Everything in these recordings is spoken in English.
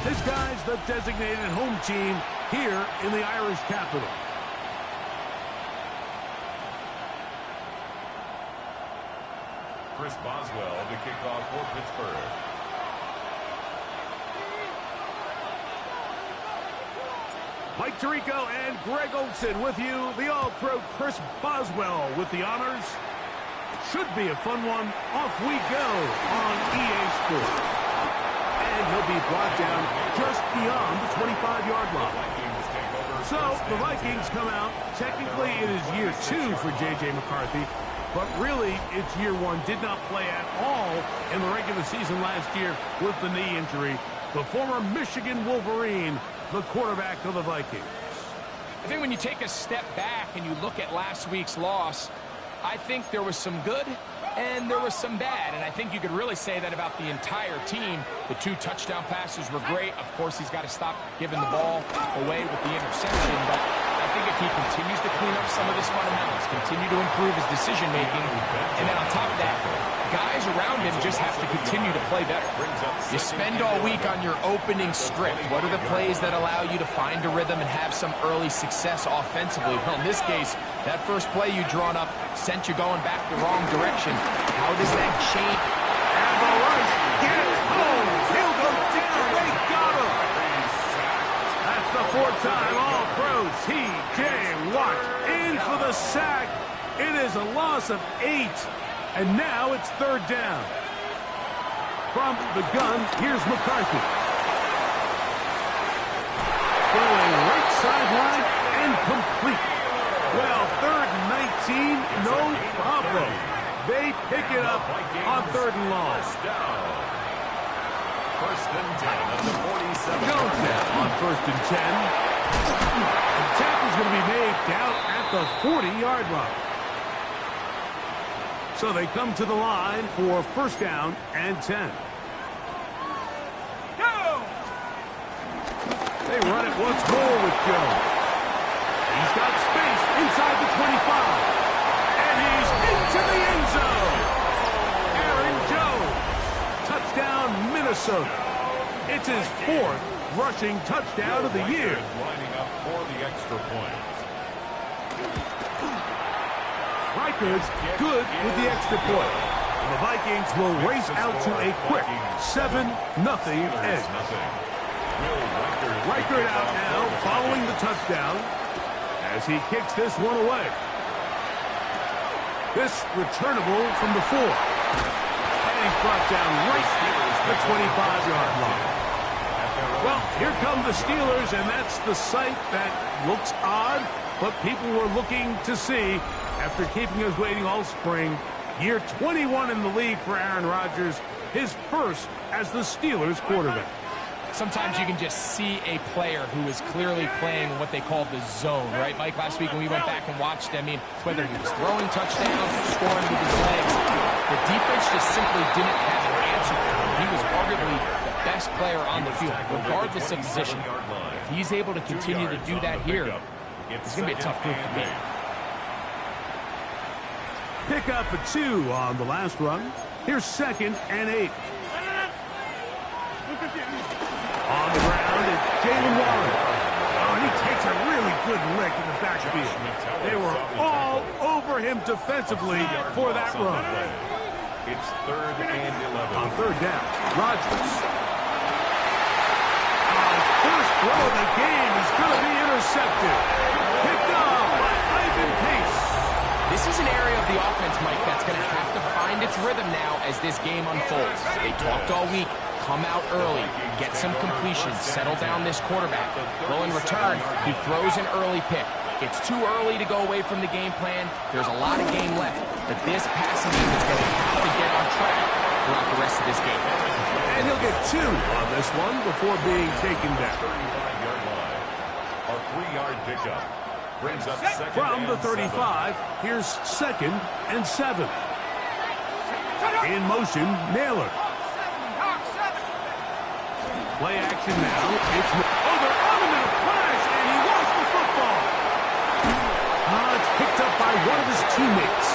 This guy's the designated home team here in the Irish capital. Chris Boswell to kick off for Pittsburgh. Mike Tirico and Greg Olson with you. The All-Pro Chris Boswell with the honors. Should be a fun one. Off we go on EA Sports. And he'll be brought down just beyond the 25-yard line. So the Vikings come out. Technically, it is year 2 for J.J. McCarthy. But really, it's year 1. Did not play at all in the regular season last year with the knee injury. The former Michigan Wolverine, the quarterback of the Vikings. I think when you take a step back and you look at last week's loss, I think there was some good and there was some bad. And I think you could really say that about the entire team. The 2 touchdown passes were great. Of course, he's got to stop giving the ball away with the interception. But I think if he continues to clean up some of his fundamentals, continue to improve his decision-making, and then on top of that, guys around him just have to continue to play better. You spend all week on your opening script. What are the plays that allow you to find a rhythm and have some early success offensively? Well, in this case, that first play you drawn up sent you going back the wrong direction. How does that change? And the rush gets home. He'll go down. They got him. That's the 4th time All-Pro T.J. Watt in for the sack. It is a loss of 8. And now it's 3rd down. From the gun, here's McCarthy. Going right sideline and complete. Well, 3rd and 19, no problem. They pick it up on 3rd and long. First and 10 at the 47. Jones now on 1st and 10. The tackle's going to be made down at the 40-yard line. So they come to the line for 1st down and 10. Go! They run it once more with Jones. He's got space inside the 25. And he's into the end zone. Aaron Jones. Touchdown, Minnesota. It's his 4th rushing touchdown of the year. Lining up for the extra point. Reichard's good with the extra point. And the Vikings will race out to a quick 7-0 edge. Reichard out now following the touchdown as he kicks this one away. This returnable from the 4. And he's brought down right at the 25-yard line. Well, here come the Steelers, and that's the sight that looks odd, but people were looking to see after keeping us waiting all spring. Year 21 in the league for Aaron Rodgers, his first as the Steelers quarterback. Sometimes you can just see a player who is clearly playing what they call the zone, right, Mike? Last week when we went back and watched, I mean, whether he was throwing touchdowns or scoring with his legs, the defense just simply didn't have an answer for him. He was arguably the best player on the field, regardless of position. If he's able to continue to do that here, it's going to be a tough group to beat. Pick up a 2 on the last run. Here's 2nd and 8. On the ground is Jaylen Warren. Oh, and he takes a really good lick in the backfield. They were all over him defensively for that run. It's 3rd and 11. On 3rd down, Rodgers. First throw of the game is going to be intercepted. Picked off by Ivan Pace. This is an area of the offense, Mike, that's going to have to find its rhythm now as this game unfolds. They talked all week. Come out early, get some completions, settle down this quarterback. Well, in return, he throws an early pick. It's too early to go away from the game plan. There's a lot of game left, but this passing game is going to have to get on track throughout the rest of this game. And he'll get 2 on this one before being taken down. 35-yard line. A 3-yard pickup. Brings up 2nd From the and 35, 7. here's 2nd and 7. In motion, Naylor. Play action now. It's over on him in a flash, and he lost the football. It's picked up by one of his teammates.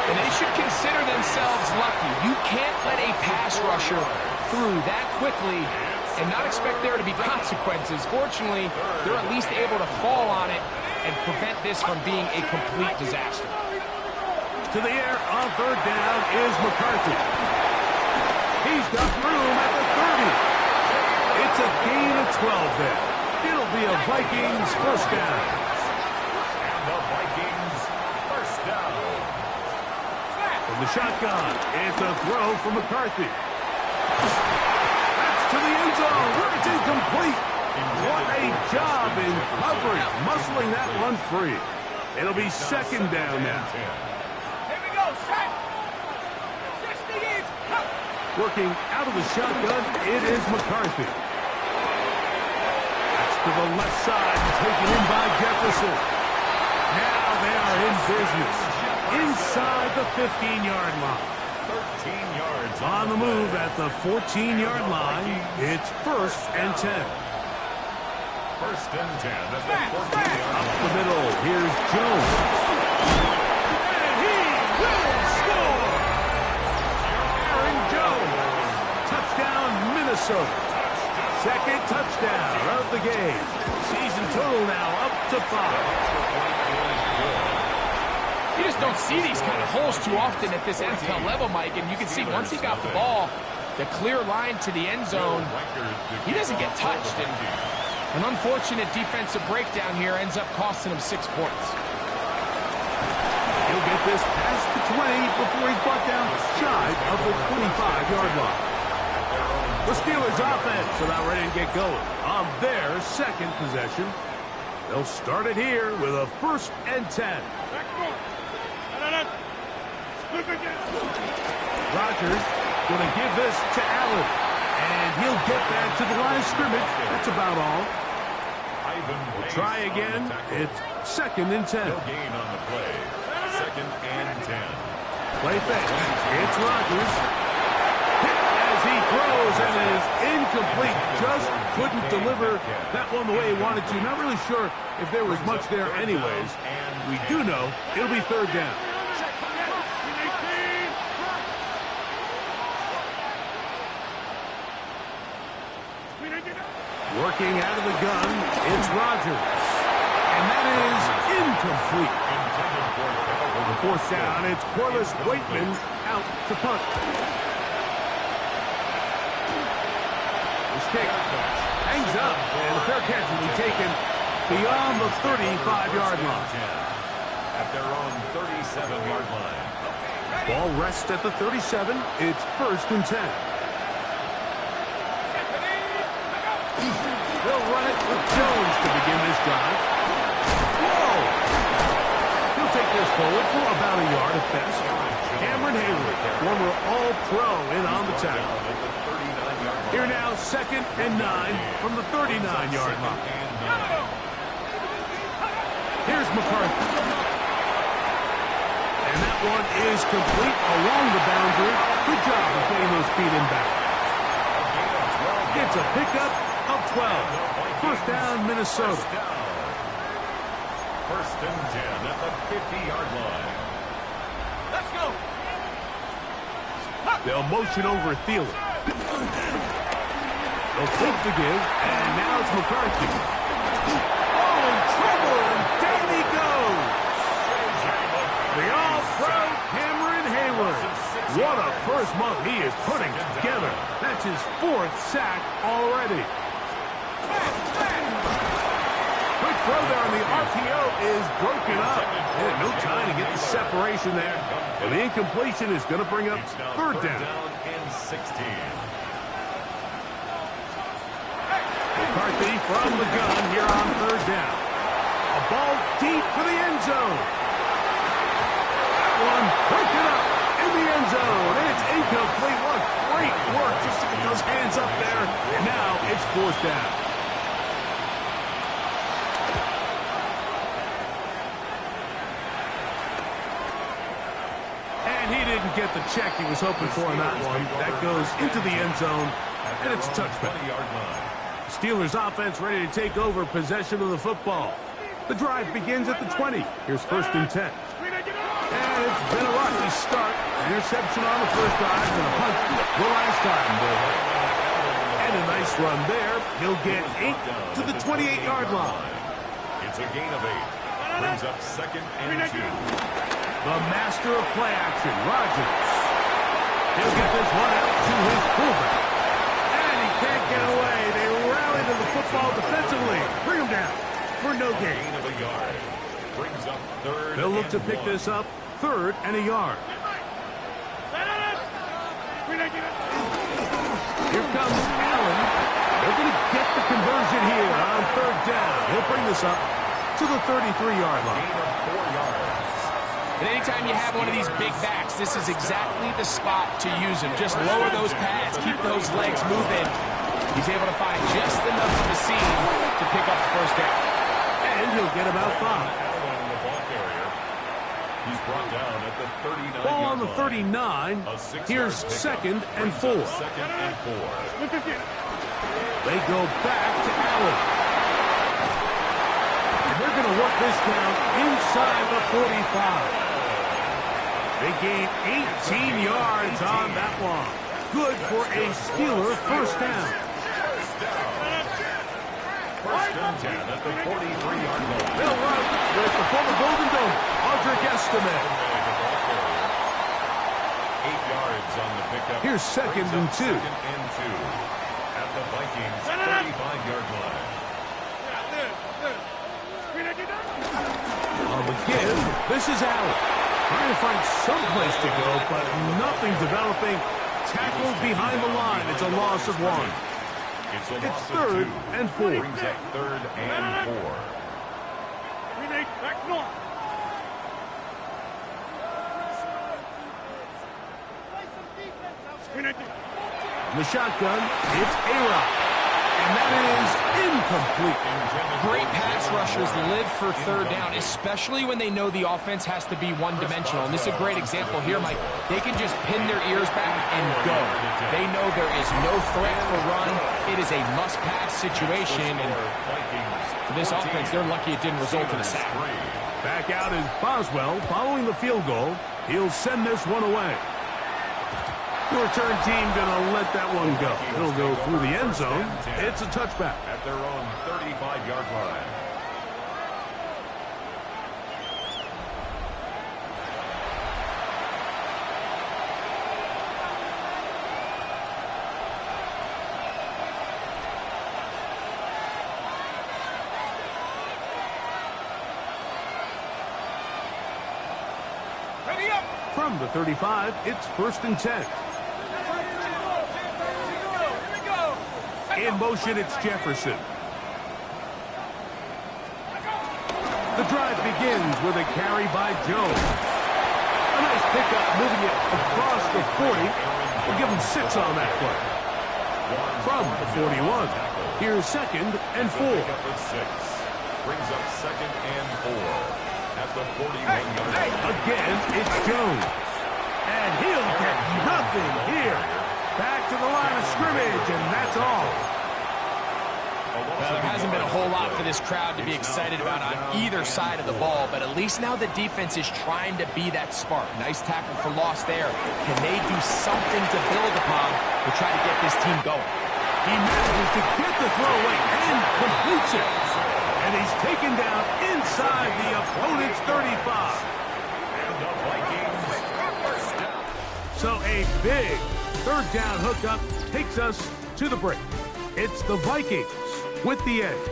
And they should consider themselves lucky. You can't let a pass rusher through that quickly and not expect there to be consequences. Fortunately, they're at least able to fall on it and prevent this from being a complete disaster. To the air on third down is McCarthy. He's got room at the 30. It's a gain of 12 there. It'll be a Vikings first down. And the Vikings first down. From the shotgun, it's a throw from McCarthy. That's to the end zone, where it's incomplete. What a job in coverage, muscling that one free. It'll be second down now. Here we go, set. 60 each. Working out of the shotgun, it is McCarthy. That's to the left side, taken in by Jefferson. Now they are in business, inside the 15-yard line. 13 yards On the move at the 14-yard line, it's first and 10. First and 10 at the 14-yard Up line. the middle, here's Jones. And he will score! Aaron Jones. Touchdown, Minnesota. Second touchdown of the game. Season total now up to 5. You just don't see these kind of holes too often at this NFL level, Mike, and you can see once he got the ball, the clear line to the end zone, he doesn't get touched. And an unfortunate defensive breakdown here ends up costing him 6 points. He'll get this past the 20 before he's brought down shy of the 25-yard line. The Steelers offense about ready to get going on their second possession. They'll start it here with a first and 10. Rodgers going to give this to Allen. And he'll get that to the line of scrimmage. That's about all. We'll try again. It's second and 10. No gain on the play. Second and 10. Play fake. It's Rodgers. Hit as he throws and is incomplete. Just couldn't deliver that one the way he wanted to. Not really sure if there was much there anyways. We do know it'll be third down. Working out of the gun, it's Rodgers. And that is incomplete. On the fourth down, it's Corliss Waitman out to punt. This kick hangs up, and the fair catch will be taken beyond the 35-yard line. At their own 37-yard line. Ball rests at the 37. It's first and 10. They'll run it with Jones to begin this drive. Whoa! He'll take this forward for about a yard at best. Cameron Hayward, former All-Pro, in on the tackle. Here now, second and 9 from the 39-yard line. Here's McCarthy. And that one is complete along the boundary. Good job of getting those feet in back. It's a pickup of 12. First down, Minnesota. First and 10 at the 50-yard line. Let's go. They'll motion over Thielen. They'll flip the give, and now it's McCarthy. Oh, in trouble, and down he goes. The All-Pro Cameron Hayward. What a first month he is putting together. That's his 4th sack already. Quick throw there on the RPO is broken up. And no time to get the separation there. And the incompletion is going to bring up third down. And 16. McCarthy from the gun here on third down. A ball deep for the end zone. That one broken up in the end zone. It's incomplete. What great work just to get those hands up there. And now it's fourth down. And he didn't get the check he was hoping for on that one. That goes into the end zone, and it's a touchback. 20-yard line. Steelers offense ready to take over possession of the football. The drive begins at the 20. Here's first and 10. And it's been a rocky start. Interception on the first drive and a punt the last time. And a nice Nice run there. He'll get 8 to the 28-yard line. It's a gain of 8. Brings up 2nd and 2. The master of play action, Rodgers. He'll get this one out to his fullback. And he can't get away. They rally to the football defensively. Bring him down for no gain. Gain of a yard. Brings up 3rd. They'll look to pick this up 3rd and a yard. Here comes Allen. They're going to get the conversion here on 3rd down. He'll bring this up to the 33-yard line. Gain of 4 yards. And anytime you have one of these big backs, this is exactly the spot to use him. Just lower those pads, keep those legs moving. He's able to find just enough of the seam to pick up the 1st down. And he'll get about 5. The ball carrier. He's brought down at the 39. Ball on the 39. Here's 2nd and 4. 2nd and 4. They go back to Allen. And they're going to work this down inside the 45. They gain 18 yards on that one. Good for a Steeler 1st down. 1st and 10 at the 43-yard line. They'll run with the former Golden Dome, Audric Estime. 8 yards on the pickup. Here's 2nd and 2. 2nd and 2 at the Vikings 35-yard line. On the give, this is Allen. Trying to find some place to go, but nothing developing. Tackled behind the line. It's a loss of 1. It's a It's loss of 3rd 2. and 4. Brings up 3rd and 4. In the shotgun, it's A-Rod. And that is incomplete. Great pass rushers live for 3rd down, especially when they know the offense has to be one-dimensional. And this is a great example here, Mike. They can just pin their ears back and go. They know there is no threat for run. It is a must-pass situation. And for this offense, they're lucky it didn't result in a sack. Back out is Boswell following the field goal. He'll send this one away. The return team going to let that one go. It'll go through the end zone. It's a touchback. At their own 35-yard line. From the 35, it's 1st and 10. In motion, it's Jefferson. The drive begins with a carry by Jones. A nice pickup, moving it across the 40. We'll give him 6 on that play. From the 41, here's 2nd and 4. Brings up 2nd and 4 at the 41-yard line. Again, it's Jones. And he'll get nothing here. Back to the line of scrimmage, and that's all. Well, there hasn't been a whole lot for this crowd to be excited about on either side of the ball, but at least now the defense is trying to be that spark. Nice tackle for loss there. Can they do something to build upon to try to get this team going? He manages to get the throwaway and completes it. And he's taken down inside the opponent's 35. And the Vikings. So a big 3rd down hookup takes us to the break. It's the Vikings with the edge.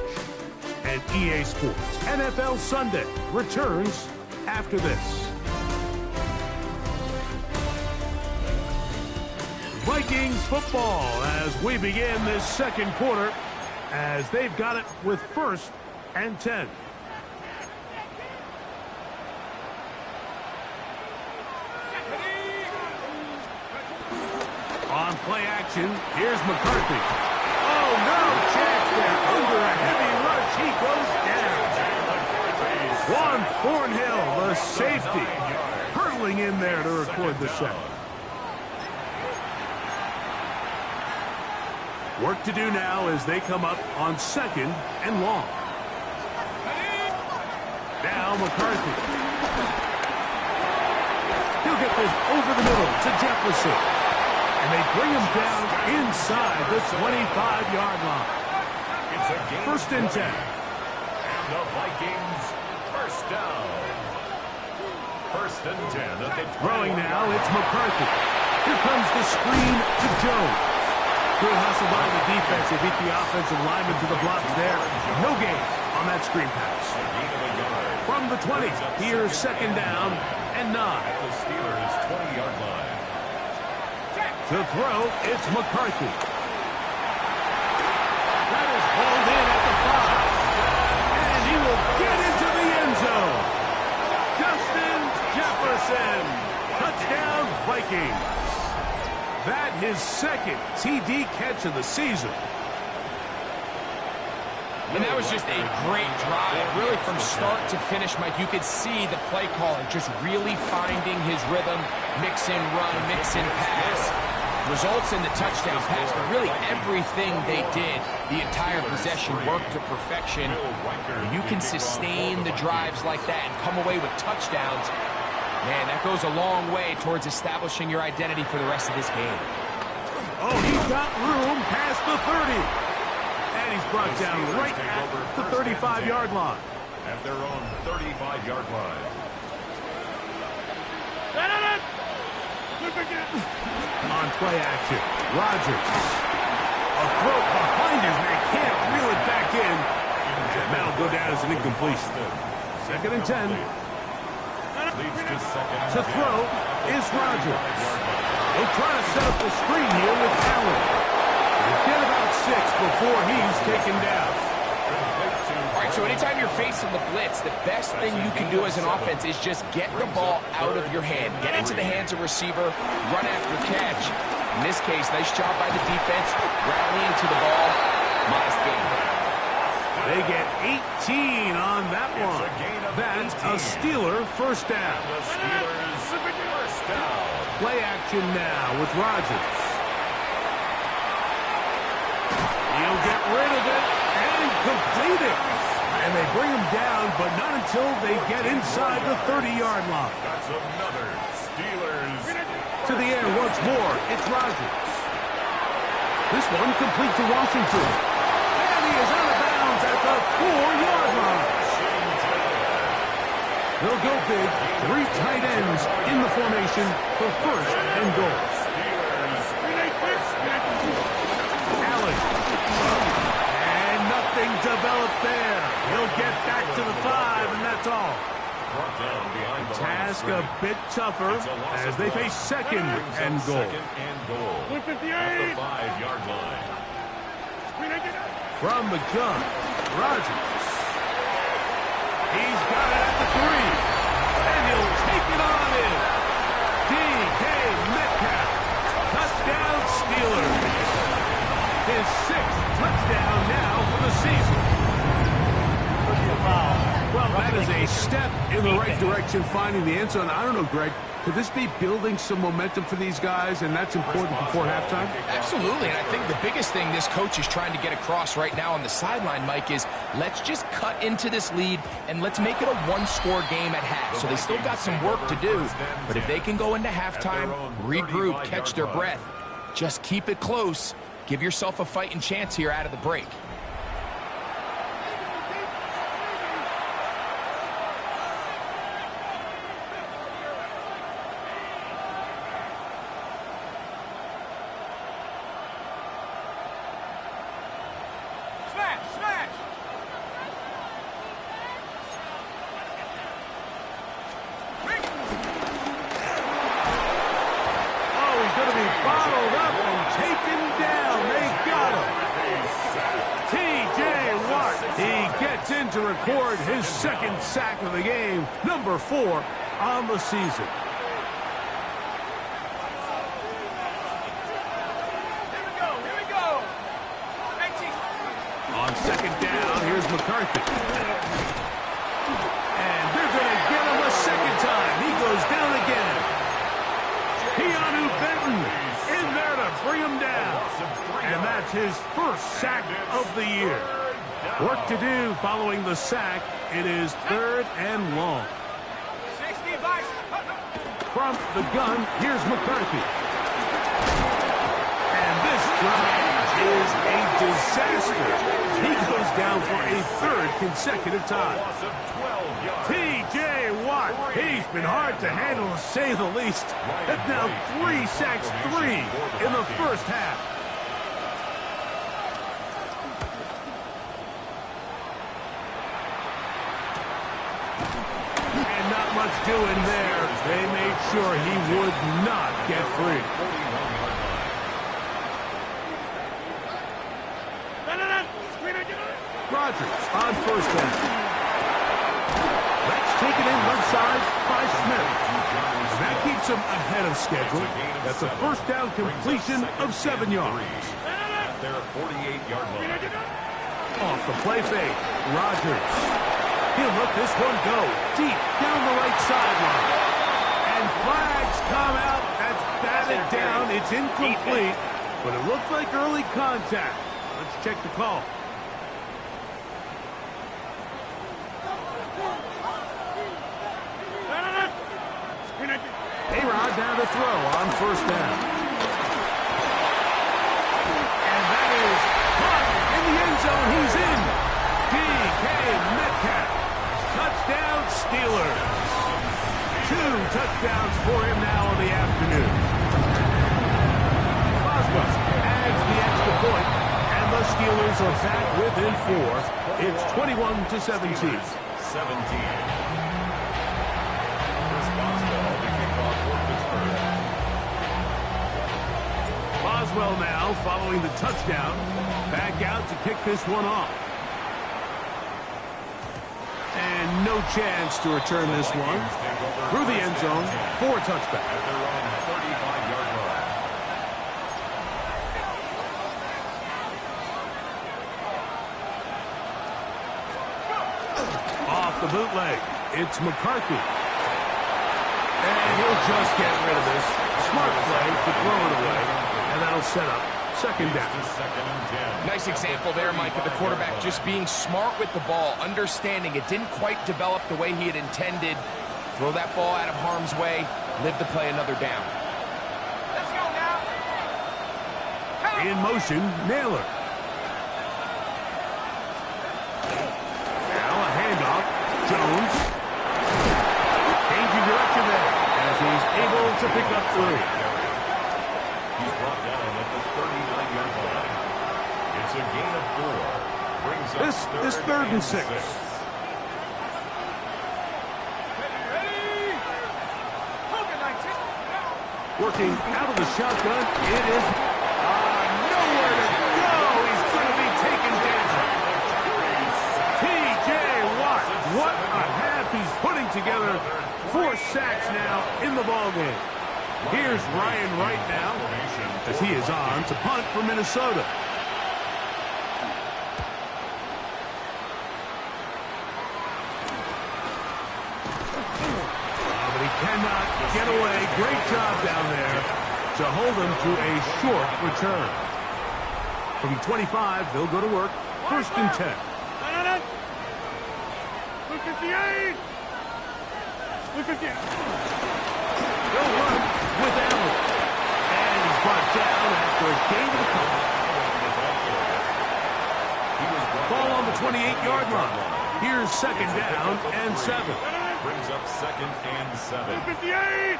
And EA Sports NFL Sunday returns after this. Vikings football as we begin this 2nd quarter, as they've got it with 1st and 10. On play action, here's McCarthy. Oh, no chance there. Under a heavy rush, he goes down. Juan Thornhill, the safety, hurtling in there to record the sack. Work to do now as they come up on 2nd and long. Now McCarthy. He'll get this over the middle to Jefferson. And they bring him down inside the 25-yard line. It's a gain. First and 10. And the Vikings first down. First and 10 at the Throwing now, it's McCarthy. Here comes the screen to Jones. Good hustle by the defense. They beat the offensive lineman to the blocks there. No gain on that screen pass. From the 20, here's second down and 9. At the Steelers' 20-yard line. To throw, it's McCarthy. That is hauled in at the 5. And he will get into the end zone. Justin Jefferson. Touchdown, Vikings. That his second TD catch of the season. And that was just a great drive. Really from start to finish, Mike, you could see the play caller just really finding his rhythm. Mix in run, mix in pass. Results in the touchdown pass, but really everything they did, the entire possession worked to perfection. When you can sustain the drives like that and come away with touchdowns, man, that goes a long way towards establishing your identity for the rest of this game. Oh, he's got room past the 30. And he's brought down right at the 35-yard line. At their own 35-yard line. On play action, Rodgers. A throw behind his man, can't reel it back in. That'll go down as an incompletion. Second and 10. Leads to second. To throw is Rodgers. They'll try to set up the screen here with Allen. He'll get about 6 before he's taken down. All right, so anytime you're facing the blitz, the best thing you can do as an offense is just get the ball out of your hand. Get into the hands of receiver, run after catch. In this case, nice job by the defense, rallying to the ball. Modest gain. They get 18 on that one. That's a Steeler first down. The Steelers first down. Play action now with Rodgers. He'll get rid of it and complete it. And they bring him down, but not until they get inside the 30-yard line. That's another Steelers. To the air once more, it's Rodgers. This one complete to Washington. And he is out of bounds at the 4-yard line. They'll go big, 3 tight ends in the formation for first and goal. Allen. And nothing developed there. He'll get back to the 5, and that's all. Brought down behind the Task line a bit tougher as they face second and goal. Second and goal. At the 5-yard line. From the gun, Rodgers. He's got it at the 3. And he'll take it on in. DK Metcalf. Touchdown Steelers. His 6th touchdown now for the season. Well, that is a step in the right direction, finding the end zone. I don't know, Greg. Could this be building some momentum for these guys, and that's important before halftime? Absolutely, and I think the biggest thing this coach is trying to get across right now on the sideline, Mike, is let's just cut into this lead and let's make it a one-score game at half. So they still got some work to do, but if they can go into halftime, regroup, catch their breath, just keep it close, give yourself a fighting chance here out of the break. To record his 2nd sack of the game, number 4 on the season. Here we go. 19. On 2nd down, here's McCarthy. And they're going to get him a 2nd time. He goes down again. Keanu Benton in there to bring him down. And that's his 1st sack of the year. Work to do following the sack. It is 3rd and long. 60, Vice. From the gun, here's McCarthy. drive is a disaster. He goes down for a third consecutive time. Loss of 12 yards. T.J. Watt, he's been hard to handle, to say the least. That's now 3 sacks, 3 in the first half. And not much doing there. They made sure he would not get free. Rodgers on first down. That's taken in left side by Smith. And that keeps him ahead of schedule. That's a first down completion of 7 yards. At their 48-yard line. Off the play fake, Rodgers. He'll let this one go deep down the right sideline. And flags come out. That's batted down. It's incomplete, but it looked like early contact. Let's check the call. A-Rod down to throw on first down. And that is caught in the end zone. He's in. DK Metcalf. Touchdown Steelers. 2 touchdowns for him now in the afternoon. Boswell adds the extra point, and the Steelers are back within 4. It's 21-17. 17. Boswell now following the touchdown. Back out to kick this one off. And no chance to return this one. Through the end zone for a touchback. At their own 35-yard line. Off the bootleg, it's McCarthy. And he'll just get rid of this. Smart play to throw it away. And that'll set up second down. Second and 10. Nice example there, Mike, of the quarterback just being smart with the ball, understanding it didn't quite develop the way he had intended. Throw that ball out of harm's way, live to play another down. Let's go now. In motion, Naylor. Now a handoff. Jones. Changing direction there as he's able to pick up 3. He's brought down at the 39-yard line. It's a gain of 4. Brings up This third and 6. Working out of the shotgun. It is nowhere to go. He's going to be taken down. T.J. Watt. What a half he's putting together. 4 sacks now in the ballgame. Here's Ryan Wright now as he is on to punt for Minnesota. But he cannot get away. Great job down there to hold him to a short return. From 25, they'll go to work. First and 10. Look at the 8. Look at the 8. They'll run with Allen. And he's brought down after a gain of the couple. Ball on the 28-yard line. Here's second down and 7. Brings up second and 7. Look at the 8.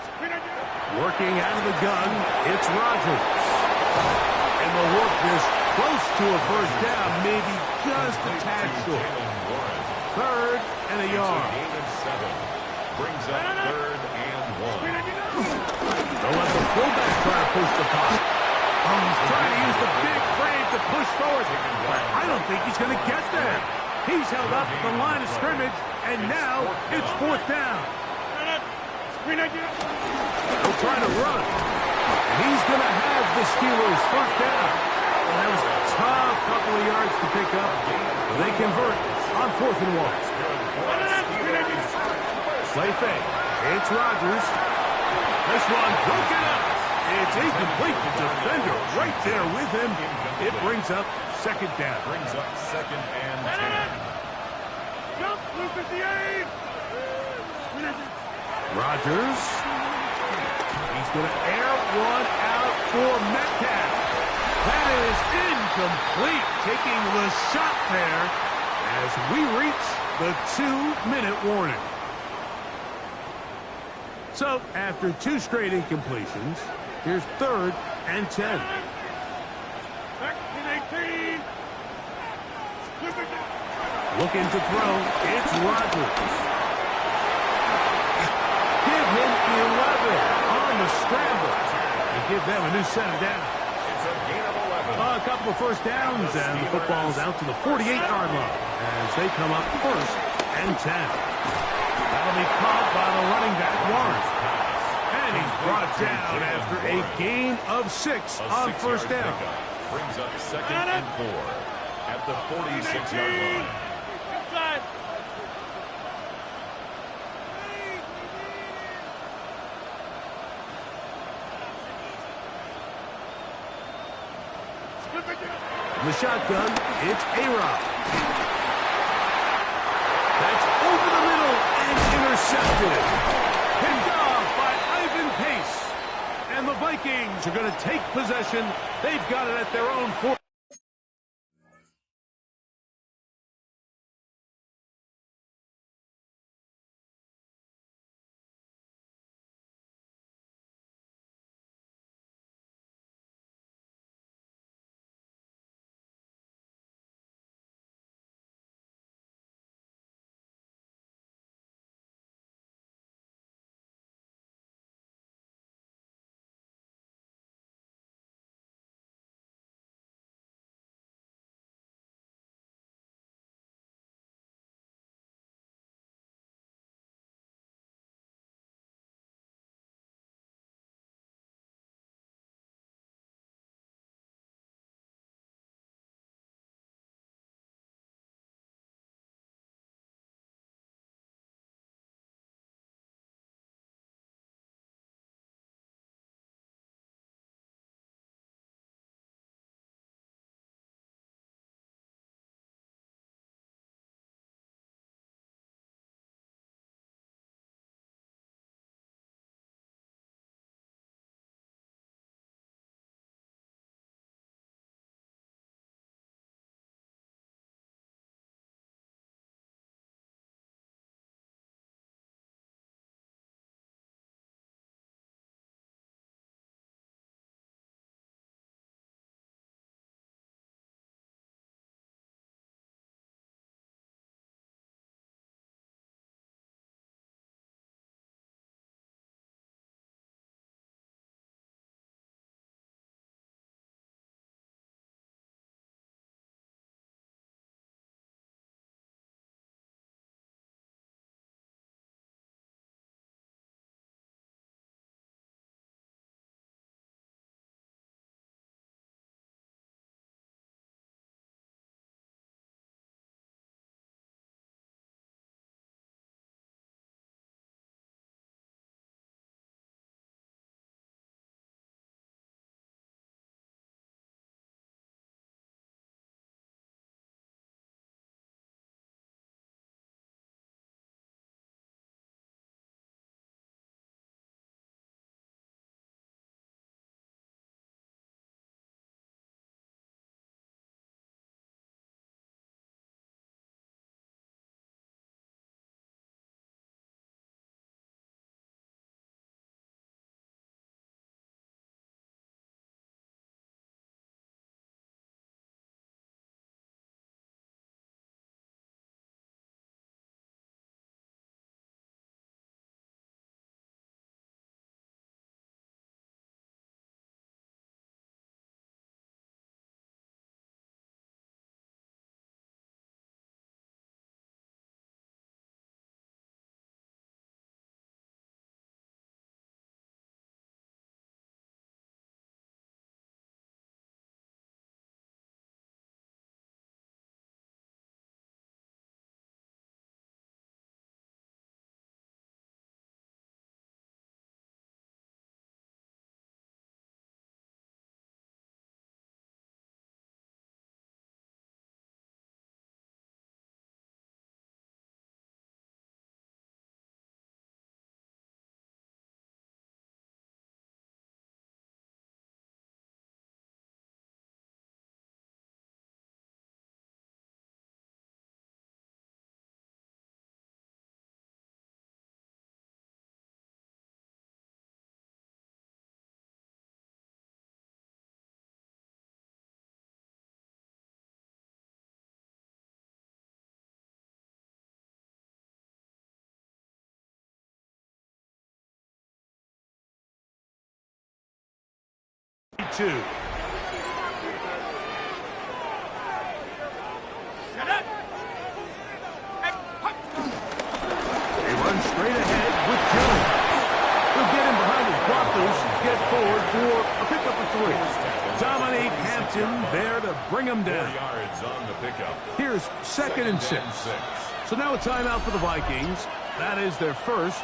Working out of the gun, it's Rodgers. And they'll work this close to a first down, maybe just a tad short. Third and a yard. Gain of 7. Brings up third and 1. They'll let the fullback try to push the puck. Oh, he's trying to use the big frame to push forward. But I don't think he's going to get there. He's held up the line of scrimmage, and now it's fourth down. They'll try to run. And he's going to have the Steelers first down. Well, that was a tough couple of yards to pick up. But they convert on 4th and 1. Play fake. It's Rodgers. This one broken up. It's incomplete. The defender right there with him. It brings up second down. Brings up second and 10. Jump, look at the 8. Rodgers. He's going to air one out for Metcalf. That is incomplete. Taking the shot there as we reach the 2-minute warning. So, after 2 straight incompletions, here's 3rd and 10. Looking to throw, it's Rodgers. Give him 11 on the scramble and give them a new set of downs. It's a gain of 11. A couple of first downs, and the football's out to the 48-yard line as they come up 1st and 10. That'll be caught by the running back, Warren. And he's brought down after a gain of 6 on first down. Brings up 2nd and 4 at the 46-yard line. In the shotgun, it's A-Rod. That's over the middle and intercepted. Picked off by Ivan Pace. And the Vikings are going to take possession. They've got it at their own 4. 2. They run straight ahead with Jones. He'll get him behind his blockers, get forward for a pickup of 3. Dominique Hampton there to bring him down. 4 yards on the pickup. Here's 2nd and 6. So now a timeout for the Vikings. That is their first,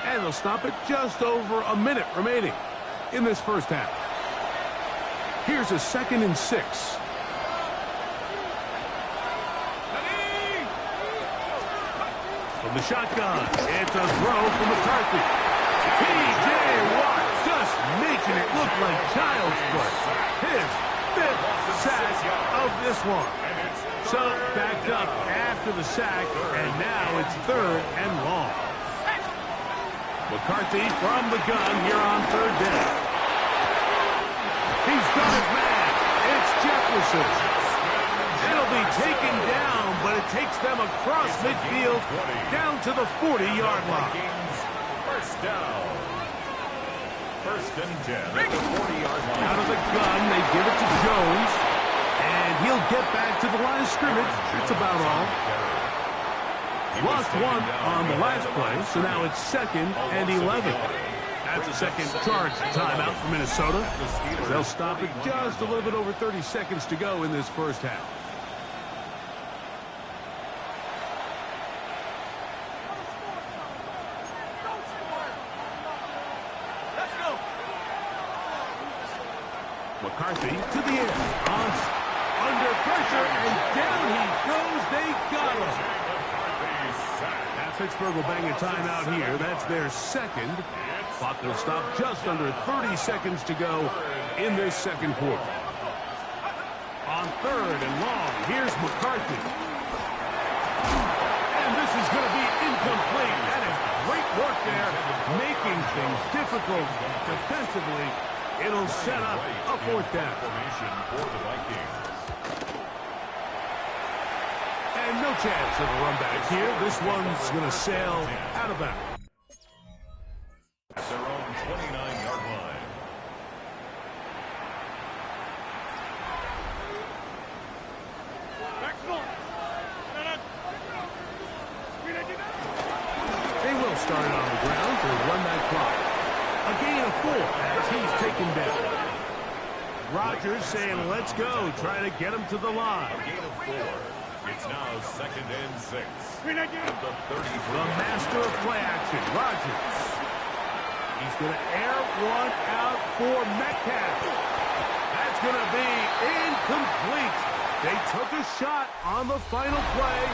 and they'll stop it just over a minute remaining in this first half. Here's a 2nd and 6. From the shotgun, it's a throw from McCarthy. T.J. Watt just making it look like child's play. His 5th sack of this one. So backed up after the sack, and now it's 3rd and long. McCarthy from the gun here on 3rd down. He's got his man. It's Jefferson. It'll be taken down, but it takes them across midfield down to the 40-yard line. First down. 1st and 10 at the 40-yard line. Out of the gun, they give it to Jones, and he'll get back to the line of scrimmage. That's about all. Lost 1 on the last play, so now it's 2nd and 11. That's a second charge timeout for Minnesota. They'll stop it just a little bit over 30 seconds to go in this first half. Let's go. McCarthy to the end. Under pressure, and down he goes. They got him. Pittsburgh will bang a timeout here. That's their 2nd. Clock will stop just under 30 seconds to go in this 2nd quarter. On 3rd and long, here's McCarthy. And this is going to be incomplete. That is great work there, making things difficult defensively. It'll set up a 4th down. Formation for the Vikings. And no chance of a run back here. This one's going to sail out of bounds. At their own 29-yard line. They will start it on the ground to run that clock. A gain of 4 as he's taken down. Rodgers saying, let's go. Try to get him to the line. A gain of 4. It's now 2nd and 6. At the 33. The master of play action, Rodgers. He's going to air one out for Metcalf. That's going to be incomplete. They took a shot on the final play.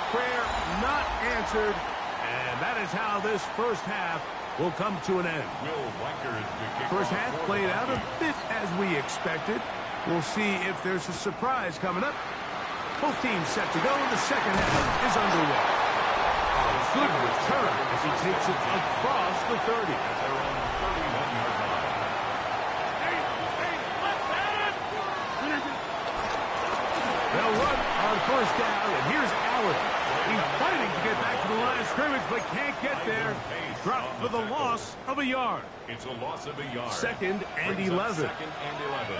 Prayer not answered. And that is how this first half will come to an end. First half played out a bit as we expected. We'll see if there's a surprise coming up. Both teams set to go, and the second half is underway. A good return as he takes it across the 30. At their own 31-yard line. They'll run on 1st down, and here's Allen. He's fighting to get back to the line of scrimmage, but can't get there. Dropped for the loss of a yard. It's a loss of a yard. 2nd and 11. 2nd and 11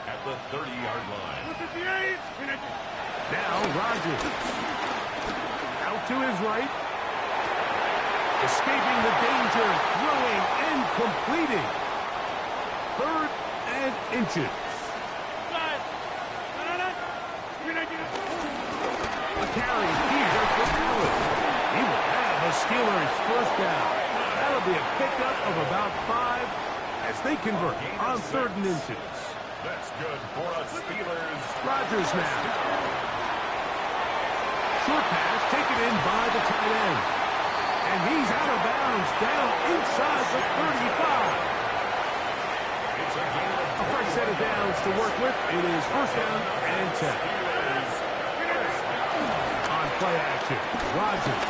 at the 30-yard line. Now Rodgers. Out to his right. Escaping the danger, throwing and completing. 3rd and inches. A carry here for Allen. He will have a Steelers first down. That'll be a pickup of about 5 as they convert on 3rd and inches. That's good for us Steelers. Rodgers now. Short pass taken in by the tight end. And he's out of bounds down inside the 35. A fresh set of downs to work with. It is 1st down and 10. On play action, Rodgers.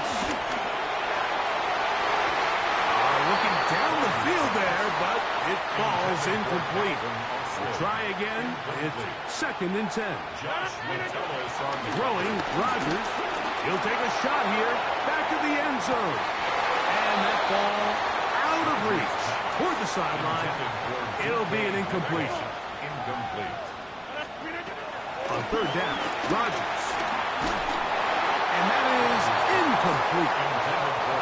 Looking down the field there, but it falls incomplete. Try again. It's 2nd and 10. Throwing, Rodgers. He'll take a shot here. Back to the end zone. And that ball out of reach. Toward the sideline. It'll be an incompletion. incomplete. On third down, Rodgers. And that is incomplete. A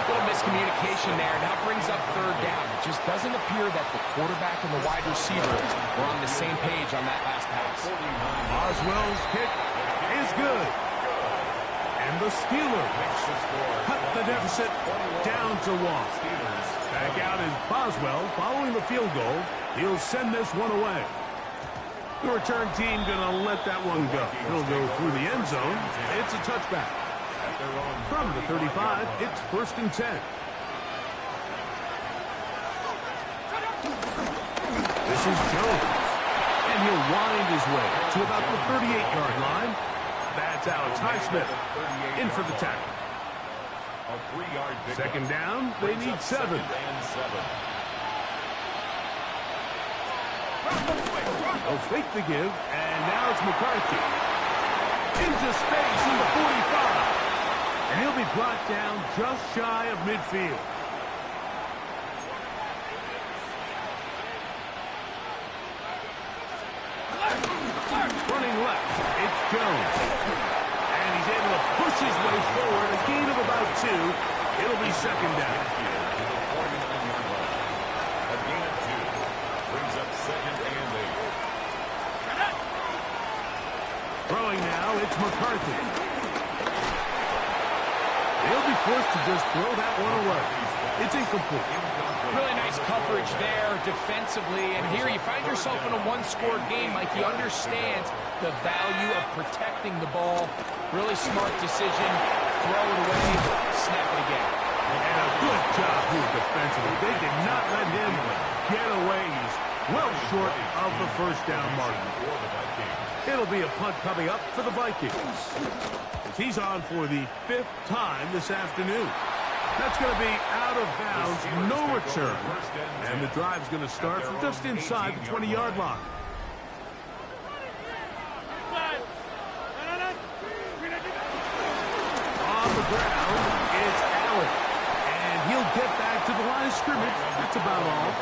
little miscommunication there. Now brings up third down. It just doesn't appear that the quarterback and the wide receiver were on the same page on that last pass. Boswell's kick is good. And the Steelers cut the deficit down to 1. Back out is Boswell following the field goal. He'll send this one away. The return team going to let that one go. He'll go through the end zone. It's a touchback. From the 35, it's 1st and 10. This is Jones. And he'll wind his way to about the 38-yard line. That's Alex Highsmith in for the tackle. A 3-yard pickup. Second down, they need 7. They'll fake the give, and now it's McCarthy. Into space in the 45. And he'll be brought down just shy of midfield. Running left, it's Jones. And he's able to push his way forward, a gain of about 2. It'll be second down. A gain of 2. Brings up 2nd and 8. Throwing now, it's McCarthy. He'll be forced to just throw that one away. It's incomplete. Really nice coverage there defensively. And here you find yourself in a one-score game. Like, he understands the value of protecting the ball. Really smart decision. Throw it away. Snap it again. And a good job here defensively. They did not let him get away. He's well short of the first down mark. It'll be a punt coming up for the Vikings. He's on for the 5th time this afternoon. That's going to be out of bounds, no return. And the drive's going to start from just inside the 20-yard line. On the ground, it's Allen. And he'll get back to the line of scrimmage. That's about all.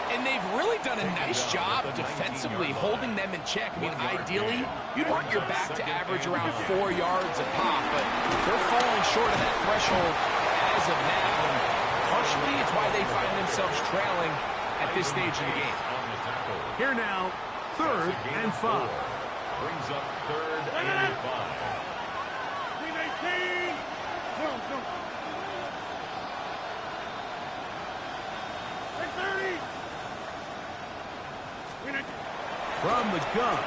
And they've really done a nice job defensively holding them in check. I mean, ideally, you'd want your back to average around 4 yards a pop, but they're falling short of that threshold as of now. And partially, it's why they find themselves trailing at this stage of the game. Here now, 3rd and 5. Brings up 3rd and 5. From the gun,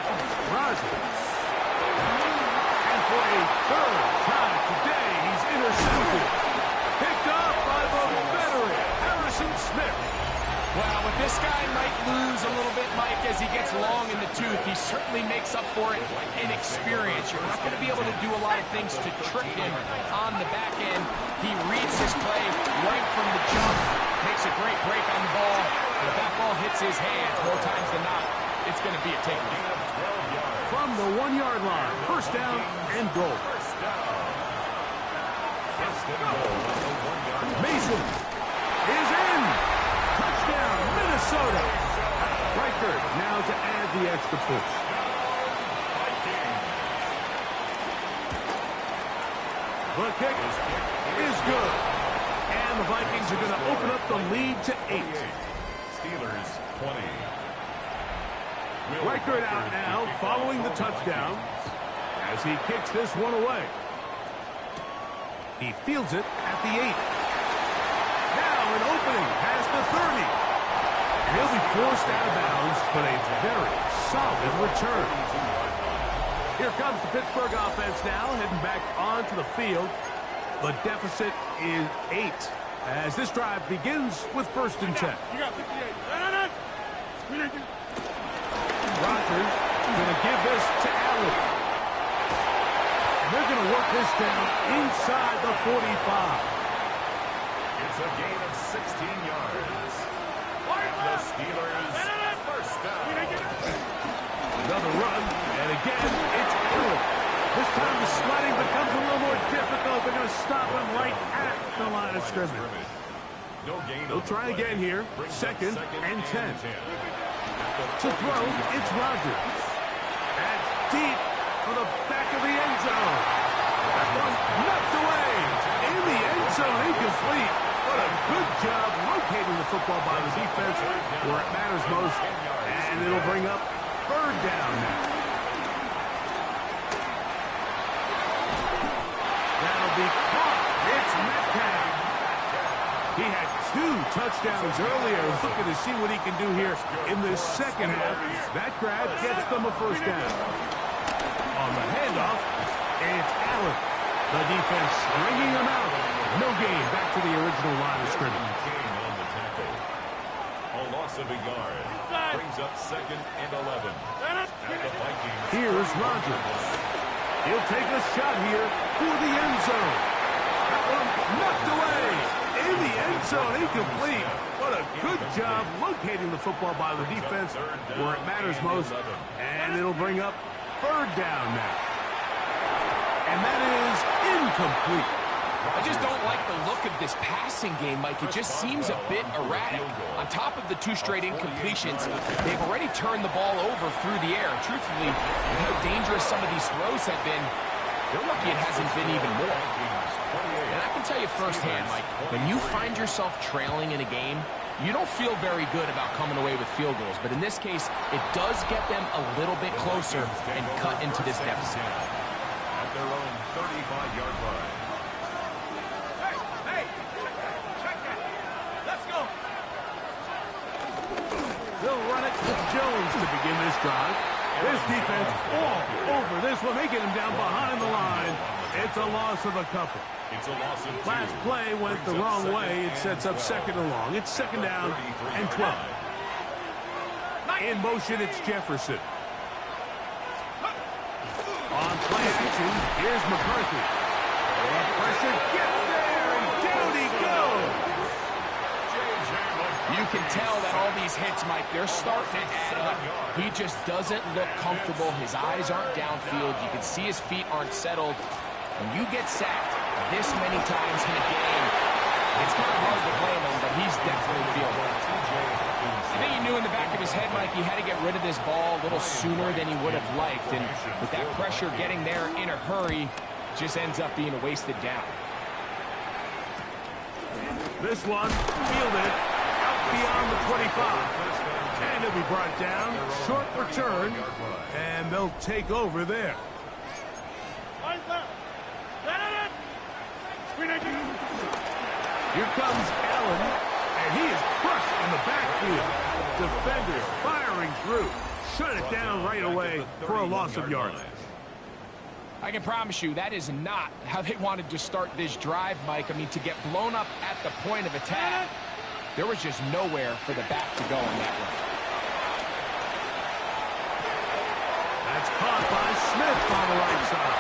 Rodgers. And for a 3rd time today, he's intercepted. Picked up by the veteran, Harrison Smith. Well, with this guy might lose a little bit, Mike, as he gets long in the tooth. He certainly makes up for it in experience. You're not going to be able to do a lot of things to trick him on the back end. He reads his play right from the jump, makes a great break on the ball. But if that ball hits his hands more times than not, it's going to be a takeaway. From the 1-yard line, 1st down and goal. Mason is in. Touchdown, Minnesota. Reichert now to add the extra push. The kick is good. And the Vikings are going to open up the lead to 8. Steelers 20. Reichert out now following the touchdown as he kicks this one away. He fields it at the 8. Now an opening past the 30. He'll be forced out of bounds, but a very solid return. Here comes the Pittsburgh offense now, heading back onto the field. The deficit is 8 as this drive begins with 1st and 10. You got 58. Rodgers going to give this to Allen. And they're going to work this down inside the 45. It's a gain of 16 yards. The Steelers 1st down. Another run, and again, it's Allen. This time the sliding becomes a little more difficult. They're going to stop him right at the line of scrimmage. No gain. They'll try again here. 2nd and 10. To throw, it's Rodgers. That's deep for the back of the end zone. That one knocked away. In the end zone, incomplete. What a good job locating the football by the defense where it matters most. And it'll bring up third down now. That'll be caught. It's Metcalf. He had 2 touchdowns earlier. Looking to see what he can do here in the second half. That grab gets them a first down. On the handoff, it's Allen. The defense stringing him out. No gain. Back to the original line of scrimmage. On the tackle. A loss of a yard. Brings up 2nd and 11. At the Vikings. Here's Rodgers. He'll take a shot here for the end zone. That one knocked away. In the end zone, incomplete. What a good job locating the football by the defense where it matters most. And it'll bring up third down now. And that is incomplete. I just don't like the look of this passing game, Mike. It just seems a bit erratic. On top of the 2 straight incompletions, they've already turned the ball over through the air. Truthfully, with how dangerous some of these throws have been, they're lucky it hasn't been even more. And I can tell you firsthand, Mike, when you find yourself trailing in a game, you don't feel very good about coming away with field goals. But in this case, it does get them a little bit closer and cut into this deficit. At their own 35-yard line. Hey, check it. Let's go. They'll run it with Jones to begin this drive. This defense all over this one, making him down behind the line. It's a loss of a couple. It's a loss of 2. Last play went the wrong way. It sets up 2nd and long. It's 2nd down and 12. In motion, it's Jefferson. On play action, here's McCarthy. The pressure gets there, and down he goes. You can tell that all these hits, Mike, they're starting to add up. He just doesn't look comfortable. His eyes aren't downfield. You can see his feet aren't settled. When you get sacked this many times in a game, it's kind of hard to blame him, but he's definitely feeling it. I think he knew in the back of his head, Mike, he had to get rid of this ball a little sooner than he would have liked. And with that pressure getting there in a hurry, it just ends up being a wasted down. This one fielded out beyond the 25. And he'll be brought down. Short return. And they'll take over there. Here comes Allen, and he is crushed in the backfield. Defenders firing through. Shut it down right away for a loss of yardage. I can promise you that is not how they wanted to start this drive, Mike. I mean, to get blown up at the point of attack, there was just nowhere for the back to go on that one. That's caught by Smith on the right side.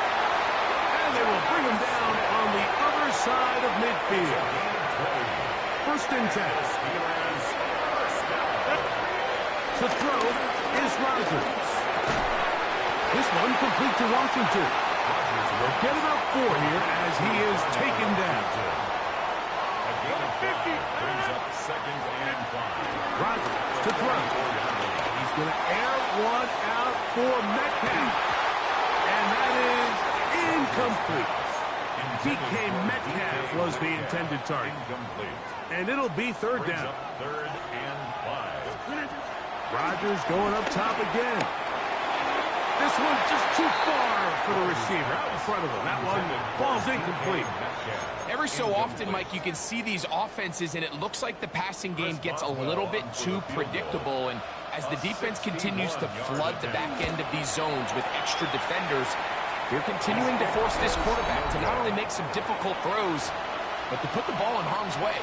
And they will bring him down on the other side of midfield. 1st and 10. To throw is Rodgers. This one complete to Washington. Rodgers will get about 4 here as he is taken down. A gain of 50 brings up 2nd and 5. Rodgers to throw. He's going to air one out for Metcalf. And that is incomplete. DK Metcalf was the intended target. And it'll be 3rd down. 3rd and 5. Rodgers going up top again. This one just too far for the receiver out in front of him. That one falls incomplete. Every so often, Mike, you can see these offenses, and it looks like the passing game gets a little bit too predictable. And as the defense continues to flood the back end of these zones with extra defenders, they're continuing to force this quarterback to not only make some difficult throws, but to put the ball in harm's way.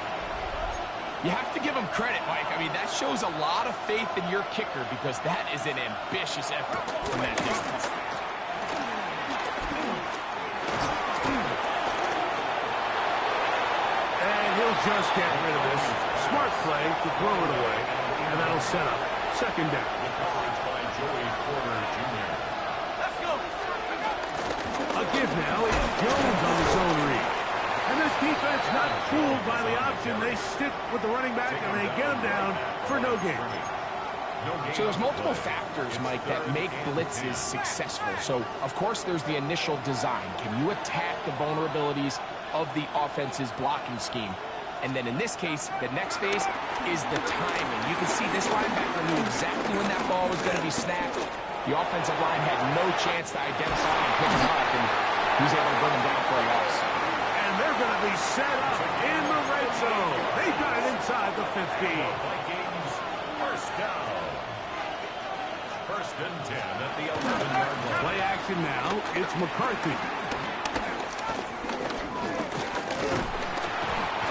You have to give him credit, Mike. I mean, that shows a lot of faith in your kicker because that is an ambitious effort from that distance. And he'll just get rid of this. Smart play to throw it away, and that'll set up 2nd down. Coverage by Joey Porter Jr. Let's go. A give now. It's Jones on the zone read. And this defense not fooled by the option. They stick with the running back, and they get him down for no gain. So there's multiple factors, Mike, that make blitzes successful. So, of course, there's the initial design. Can you attack the vulnerabilities of the offense's blocking scheme? And then in this case, the next phase is the timing. You can see this linebacker knew exactly when that ball was going to be snapped. The offensive line had no chance to identify and pick him up, and he was able to bring him down for a loss. And they're going to be set up in the red zone. They got it inside the 50. Vikings, first down. First and 10 at the 11-yard line. Play action now. It's McCarthy.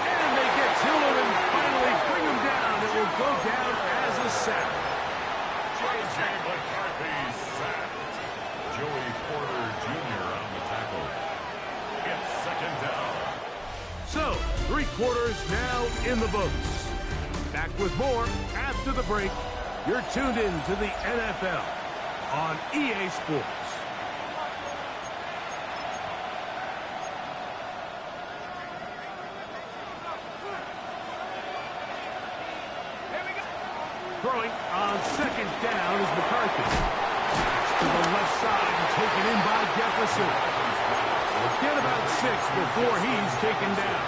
And they get to him and finally bring him down. It will go down as a sack. J.J. McCarthy sacked. Joey Porter Jr. on the tackle. It's second down. So, 3 quarters now in the books. Back with more after the break. You're tuned in to the NFL on EA Sports. Throwing on second down is McCarthy. To the left side and taken in by Jefferson. We'll get about 6 before he's taken down.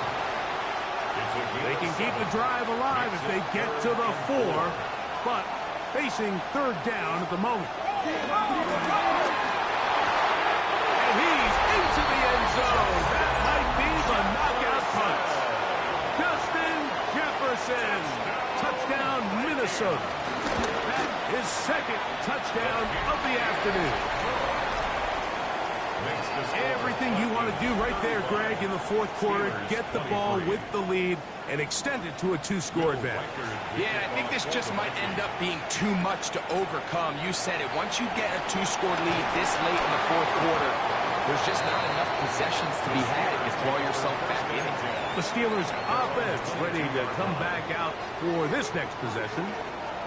They can keep the drive alive if they get to the 4, but facing third down at the moment. And he's into the end zone. That might be the knockout punch. Justin Jefferson. Touchdown, Minnesota. That is second touchdown of the afternoon. Everything you want to do right there, Greg, in the fourth quarter. Get the ball with the lead and extend it to a 2-score advantage. Yeah, I think this just might end up being too much to overcome. You said it. Once you get a 2-score lead this late in the fourth quarter, there's just not enough possessions to be had to throw yourself back in it. The Steelers' offense ready to come back out for this next possession.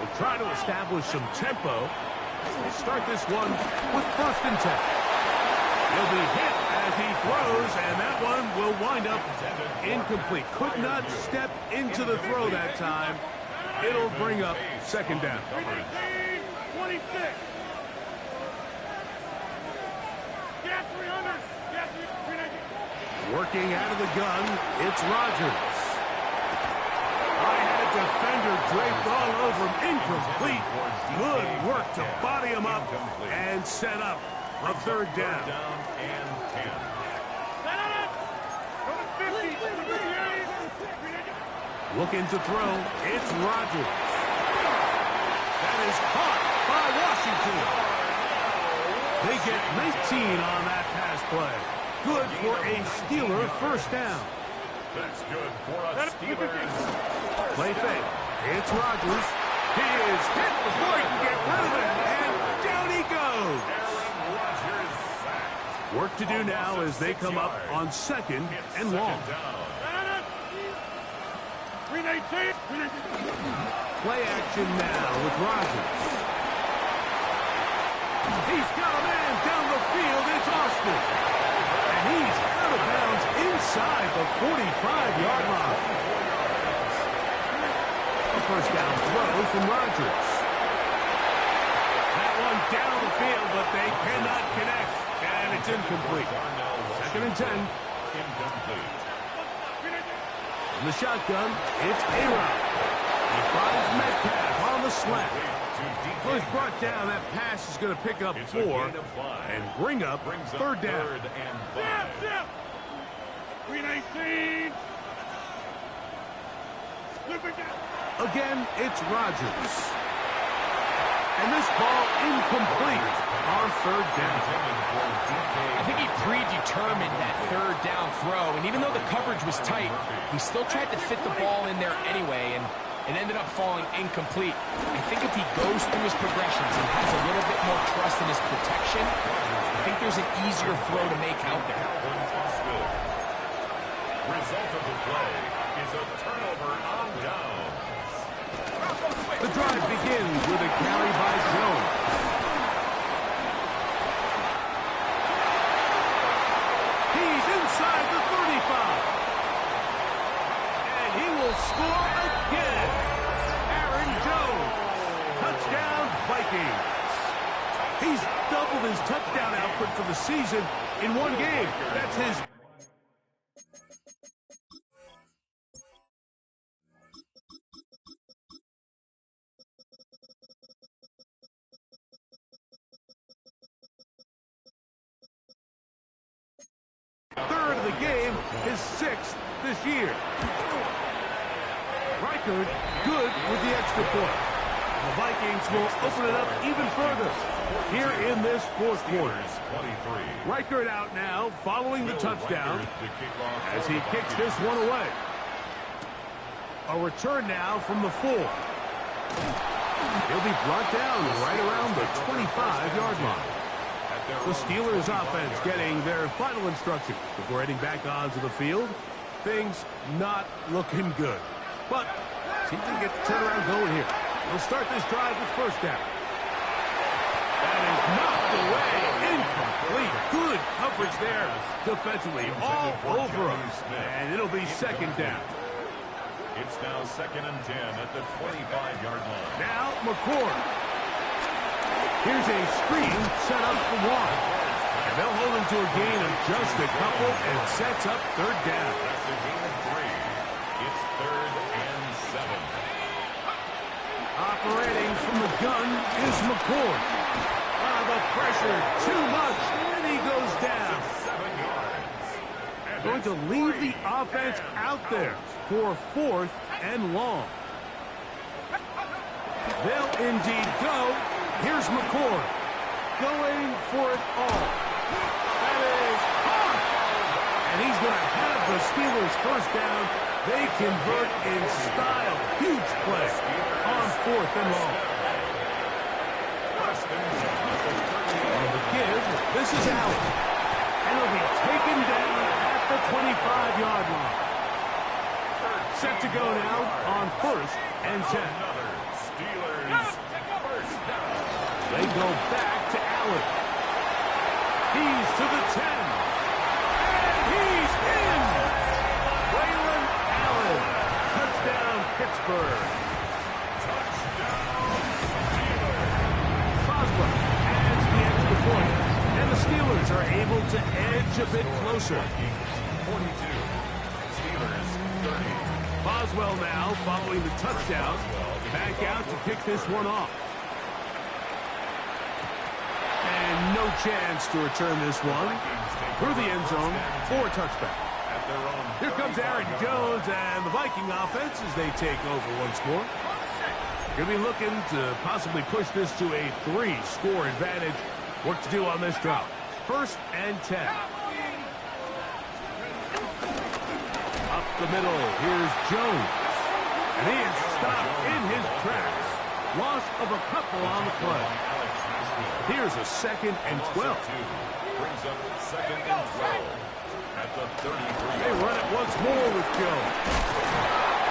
We'll try to establish some tempo. We'll start this one with first and 10. He'll be hit as he throws, and that one will wind up incomplete. Could not step into the throw that time. It'll bring up second down. 26. Get 300. Get 300. Working out of the gun, it's Rodgers. I had a defender draped all over him. Incomplete. Good work to body him up and set up a third down. And 10. Looking to throw, it's Rodgers. That is caught by Washington. They get 19 on that pass play. Good for a Steeler first down. That's good for us Steelers. Play fake. It's Rodgers. He is hit before he can get rid of it, and down he goes. Aaron Rodgers sacked. Work to do now as they come up on second and long. Play action now with Rodgers. He's got a man down the field. It's Austin. And he's out of bounds inside the 45-yard line. A first down throw from Rodgers. That one down the field, but they cannot connect. And it's incomplete. Second and 10. Incomplete. In the shotgun, it's A-Rod. He finds Metcalf on the slant. Well, he's brought down. That pass is going to pick up 4 and bring up third down. Third and 5. 319. Again, it's Rodgers. And this ball incomplete on third down. I think he predetermined that third down throw, and even though the coverage was tight, he still tried to fit the ball in there anyway, and it ended up falling incomplete. I think if he goes through his progressions and has a little bit more trust in his protection, I think there's an easier throw to make out there. Result of the play is a turnover on downs. The drive begins with a carry by Jones. He's inside the 35. And he will score again. Aaron Jones. Touchdown. Vikings. He's doubled his touchdown output for the season in one game. That's his... third of the game, his sixth this year. Reichard good with the extra point. The Vikings will open it up even further here in this fourth quarter. Reichard out now following the touchdown as he kicks this one away. A return now from the 4. He'll be brought down right around the 25-yard line. The Steelers offense getting their final instructions before heading back onto the field. Things not looking good. But see if they can get the turnaround going here. They'll start this drive with first down. That is knocked away. Incomplete. Good coverage there defensively. All over him. And it'll be second down. It's now 2nd and 10 at the 25-yard line. Now McCord. Here's a screen set up for one. And they'll hold him to a gain of just a couple and sets up third down. That's a gain of 3. It's 3rd and 7. Operating from the gun is McCord. The pressure too much, and he goes down. 7 yards. Going to leave the offense out there for 4th and long. They'll indeed go. Here's McCord going for it all. That is hard. And he's going to have the Steelers first down. They convert in style. Huge play on 4th and long. On the give, this is Allen. And he'll be taken down at the 25-yard line. Set to go now on 1st and 10. Steelers first down. They go back to Allen. He's to the 10. And he's in. Waylon Allen. Touchdown, Pittsburgh. Touchdown, Steelers. Boswell adds the extra point. And the Steelers are able to edge a bit closer. 42. Steelers 30. Boswell now following the touchdown. Back out to pick this one off. And no chance to return this one through the end zone for a touchback. Here comes Aaron Jones and the Viking offense as they take over once more. Going to be looking to possibly push this to a 3-score advantage. Work to do on this drop. 1st and 10. Up the middle, here's Jones. And he is stopped in his tracks. Loss of a couple on the play. Here's a 2nd and 12. Brings up 2nd and 12 at the 33. They run it once more with Jones.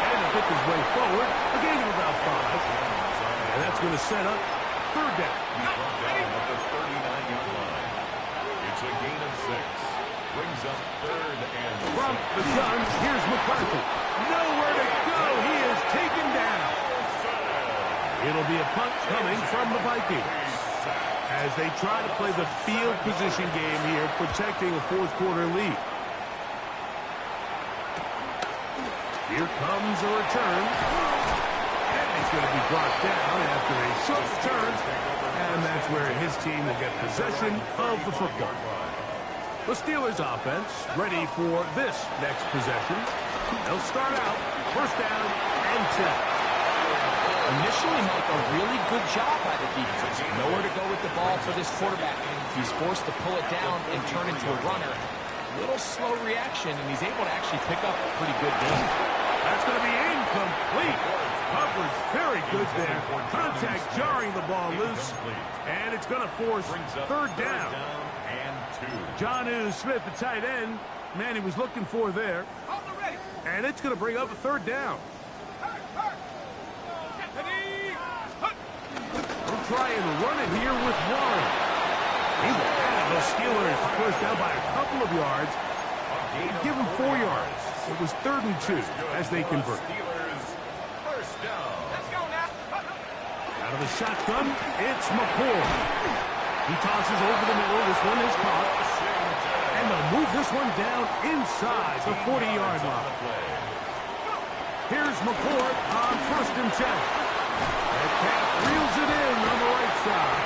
And to pick his way forward, a gain of about 5. And that's going to set up third down. He's brought down at the 39-yard line. It's a gain of 6. Brings up 3rd and 6. From the gun, here's McCarthy. Nowhere to go. He is taken down. It'll be a punt coming from the Vikings as they try to play the field position game here, protecting a 4th quarter lead. Here comes a return. And he's going to be brought down after a short return. And that's where his team will get possession of the football. The Steelers offense ready for this next possession. They'll start out 1st down and 10. Initially, Mike, a really good job by the defense. Nowhere to go with the ball for this quarterback. He's forced to pull it down and turn into a runner. Little slow reaction, and he's able to actually pick up a pretty good game. That's going to be incomplete. Coverage very good there. Contact jarring the ball loose. And it's going to force 3rd down. Jonnu Smith, the tight end. Man, he was looking for there. And it's going to bring up a 3rd down. We'll try and run it here with Warren. He will have the Steelers first down by a couple of yards. Give him 4 yards. It was 3rd and 2 as they convert. Steelers first down. Out Out of the shotgun, it's McCoy. He tosses over the middle. This one is caught. And they'll move this one down inside the 40-yard line. Here's McCoy on 1st and 10. Metcalf reels it in on the right side.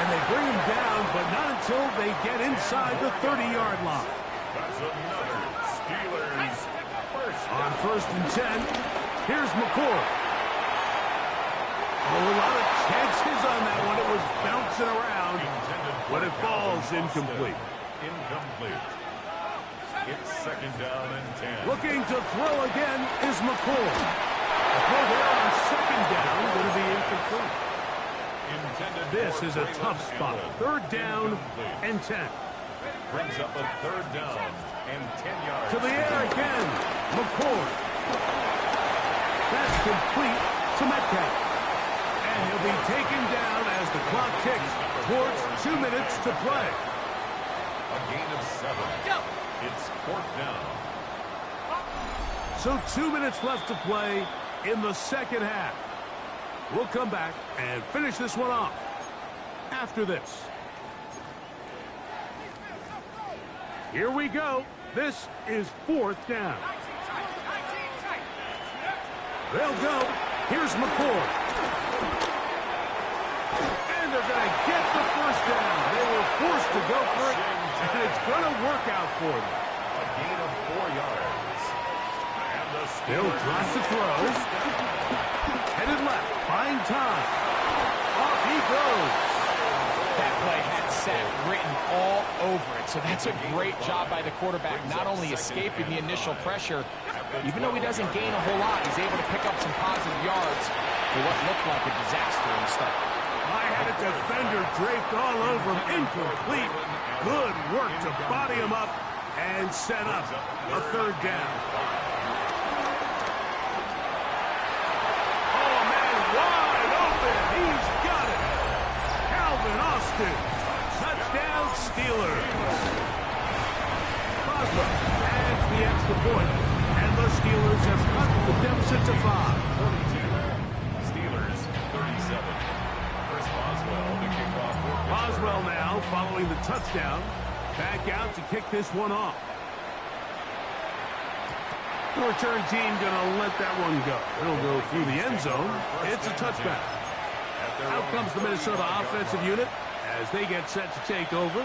And they bring him down, but not until they get inside the 30-yard line. That's another Steelers first down. On 1st and 10, here's McCoy. A lot of chances on that one. It was bouncing around, but it falls incomplete. Incomplete. It's 2nd down and 10. Looking to throw again is McCoy. The throw there on 2nd down, going to be incomplete. This is a tough spot. 3rd down and 10. Brings up a 3rd down and 10 yards. To the air again. McCoy. That's complete to Metcalf. And he'll be taken down as the clock ticks towards 2 minutes to play. A gain of 7. It's 4th down. So 2 minutes left to play in the second half. We'll come back and finish this one off after this. Here we go. This is 4th down. They'll go. Here's McCoy. And they're going to get the 1st down. They were forced to go for it, and it's going to work out for them. A gain of 4 yards. And the They'll drop the throw. Headed left, buying time. Off he goes. That play had sack written all over it, so that's a great job by the quarterback, not only escaping the initial pressure, even though he doesn't gain a whole lot, he's able to pick up some positive yards for what looked like a disaster in the start. I had a defender draped all over him, incomplete. Good work to body him up and set up a 3rd down. Oh, man, wide open. He's got it. Calvin Austin. Touchdown, Steelers. Boswell adds the extra point, and the Steelers have cut the deficit to 5. 42. Steelers 37. Chris Boswell to kick off. Boswell now following the touchdown. Back out to kick this one off. The return team going to let that one go. It'll go through the end zone. It's a touchback. Out comes the Minnesota offensive unit as they get set to take over.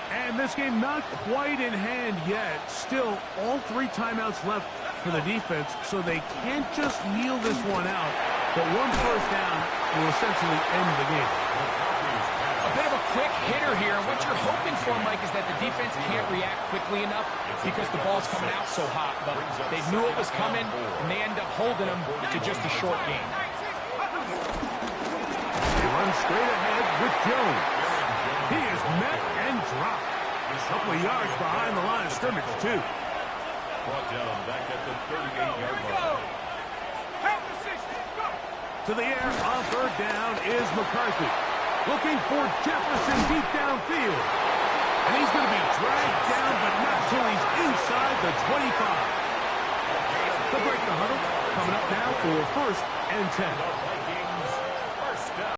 And this game not quite in hand yet. Still, all 3 timeouts left for the defense, so they can't just kneel this one out. But 1 first down will essentially end the game. A bit of a quick hitter here, and what you're hoping for, Mike, is that the defense can't react quickly enough because the ball's coming out so hot. But they knew it was coming, and they end up holding them to just a short game. They run straight ahead with Jones. He is met and dropped. A couple of yards behind the line of scrimmage, too. Brought down back at the 38-yard line. To the air on 3rd down is McCarthy. Looking for Jefferson deep downfield. And he's going to be dragged down, but not till he's inside the 25. They'll break the huddle. Coming up now for 1st and 10.